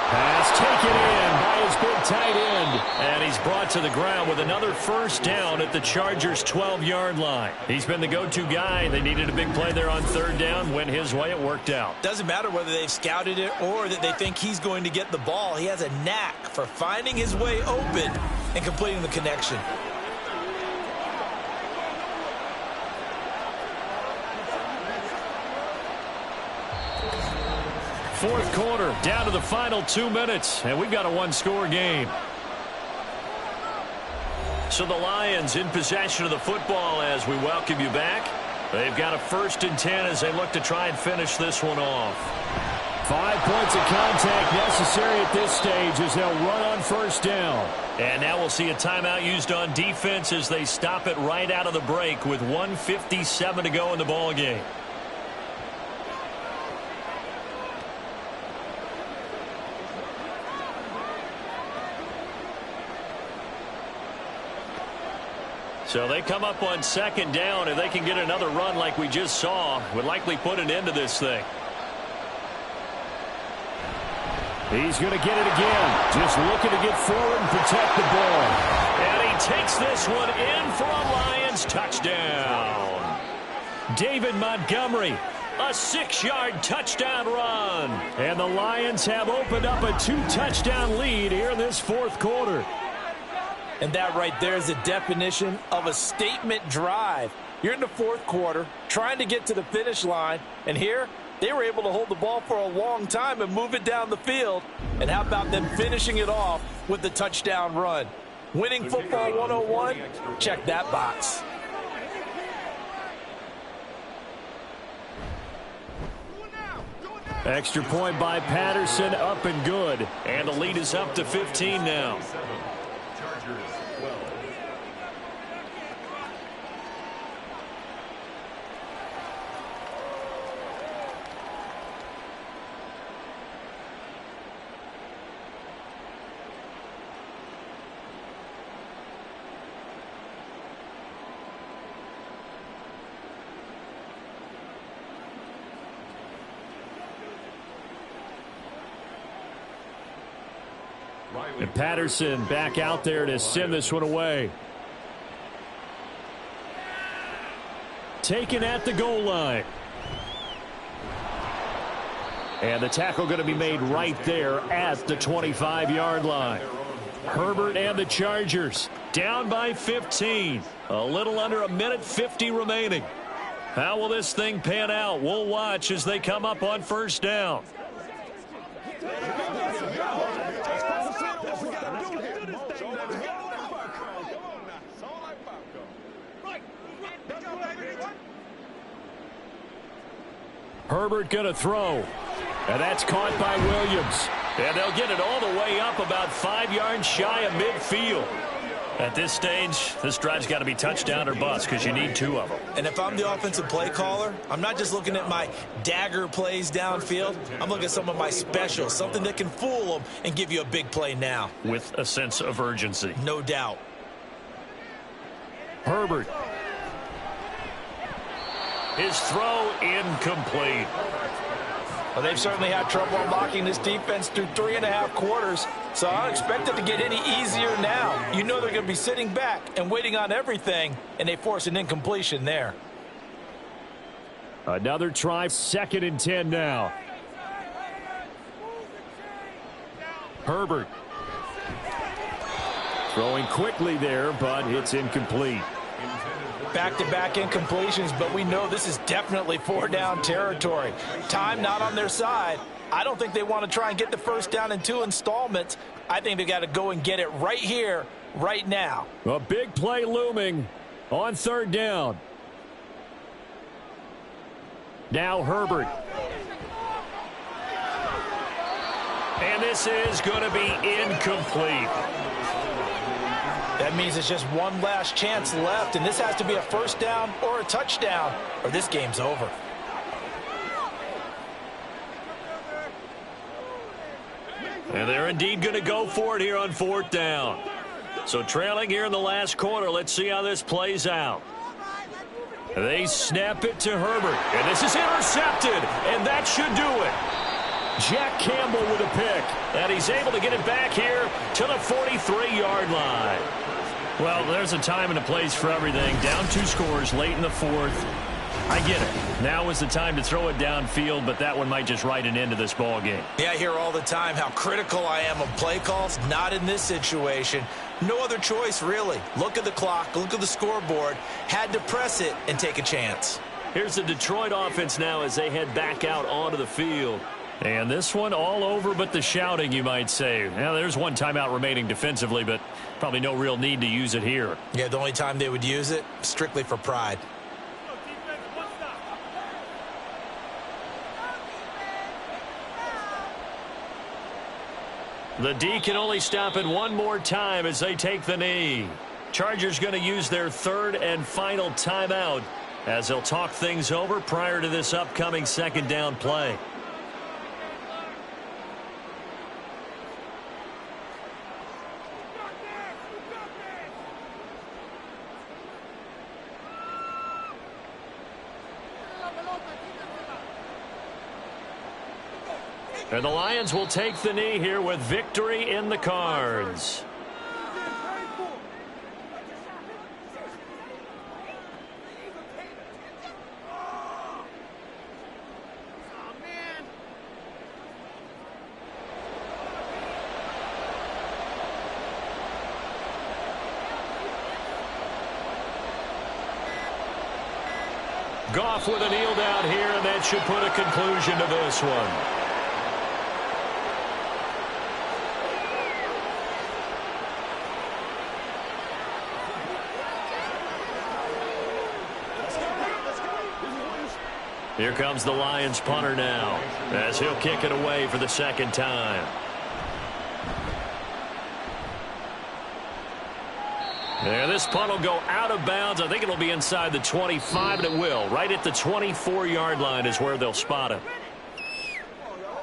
Pass taken in by his big tight end. And he's brought to the ground with another 1st down at the Chargers' 12-yard line. He's been the go-to guy. They needed a big play there on 3rd down. Went his way. It worked out. Doesn't matter whether they've scouted it or that they think he's going to get the ball. He has a knack for finding his way open and completing the connection. Fourth quarter, down to the final 2 minutes, and we've got a one-score game. So the Lions in possession of the football as we welcome you back. They've got a 1st and 10 as they look to try and finish this one off. 5 points of contact necessary at this stage as they'll run on 1st down. And now we'll see a timeout used on defense as they stop it right out of the break with 1:57 to go in the ball game. So they come up on 2nd down. If they can get another run like we just saw, would likely put an end to this thing. He's going to get it again. Just looking to get forward and protect the ball. And he takes this one in for a Lions touchdown. David Montgomery, a 6-yard touchdown run. And the Lions have opened up a 2-touchdown lead here in this 4th quarter. And that right there is the definition of a statement drive. You're in the fourth quarter, trying to get to the finish line, and here they were able to hold the ball for a long time and move it down the field. And how about them finishing it off with the touchdown run? Winning football 101, check that box. Extra point by Patterson, up and good. And the lead is up to 15 now. Chargers 12. And Patterson back out there to send this one away. Taken at the goal line. And the tackle going to be made right there at the 25-yard line. Herbert and the Chargers down by 15. A little under a minute 50 remaining. How will this thing pan out? We'll watch as they come up on first down. Herbert going to throw. And that's caught by Williams. And they'll get it all the way up about 5 yards shy of midfield. At this stage, this drive's got to be touchdown or bust because you need 2 of them. And if I'm the offensive play caller, I'm not just looking at my dagger plays downfield. I'm looking at some of my specials, something that can fool them and give you a big play now. With a sense of urgency. No doubt. Herbert. His throw incomplete. Well, they've certainly had trouble unlocking this defense through 3.5 quarters, so I don't expect it to get any easier now. You know they're going to be sitting back and waiting on everything, and they force an incompletion there. Another try, 2nd and 10 now. Herbert. Throwing quickly there, but it's incomplete. Back-to-back incompletions, but we know this is definitely 4-down territory. Time not on their side. I don't think they want to try and get the first down in 2 installments. I think they got to go and get it right here, right now. A big play looming on 3rd down. Now Herbert. And this is going to be incomplete. That means it's just one last chance left, and this has to be a first down or a touchdown, or this game's over. And they're indeed going to go for it here on 4th down. So trailing here in the last quarter, let's see how this plays out. They snap it to Herbert, and this is intercepted, and that should do it. Jack Campbell with a pick, and he's able to get it back here to the 43-yard line. Well, there's a time and a place for everything. Down 2 scores late in the 4th. I get it. Now is the time to throw it downfield, but that one might just write an end to this ball game. Yeah, I hear all the time how critical I am of play calls. Not in this situation. No other choice, really. Look at the clock. Look at the scoreboard. Had to press it and take a chance. Here's the Detroit offense now as they head back out onto the field. And this one all over but the shouting, you might say. Now, there's one timeout remaining defensively, but probably no real need to use it here. Yeah, the only time they would use it, strictly for pride. The D can only stop it one more time as they take the knee. Chargers going to use their 3rd and final timeout as they'll talk things over prior to this upcoming 2nd down play. And the Lions will take the knee here with victory in the cards. Goff with a kneel down here, and that should put a conclusion to this one. Here comes the Lions punter now, as he'll kick it away for the second time. And this punt will go out of bounds. I think it'll be inside the 25, and it will. Right at the 24-yard line is where they'll spot it.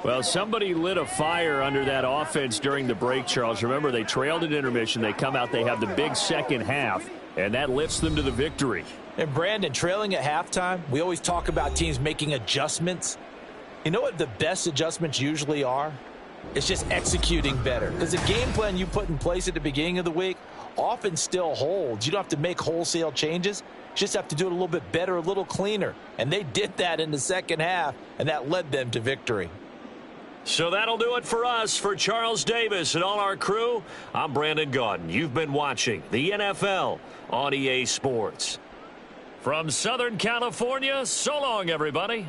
Well, somebody lit a fire under that offense during the break, Charles. Remember, they trailed at intermission. They come out, they have the big second half, and that lifts them to the victory. And Brandon, trailing at halftime, we always talk about teams making adjustments. You know what the best adjustments usually are? It's just executing better. Because the game plan you put in place at the beginning of the week often still holds. You don't have to make wholesale changes. You just have to do it a little bit better, a little cleaner. And they did that in the second half, and that led them to victory. So that'll do it for us. For Charles Davis and all our crew, I'm Brandon Gaudin. You've been watching the NFL on EA Sports. From Southern California, so long, everybody.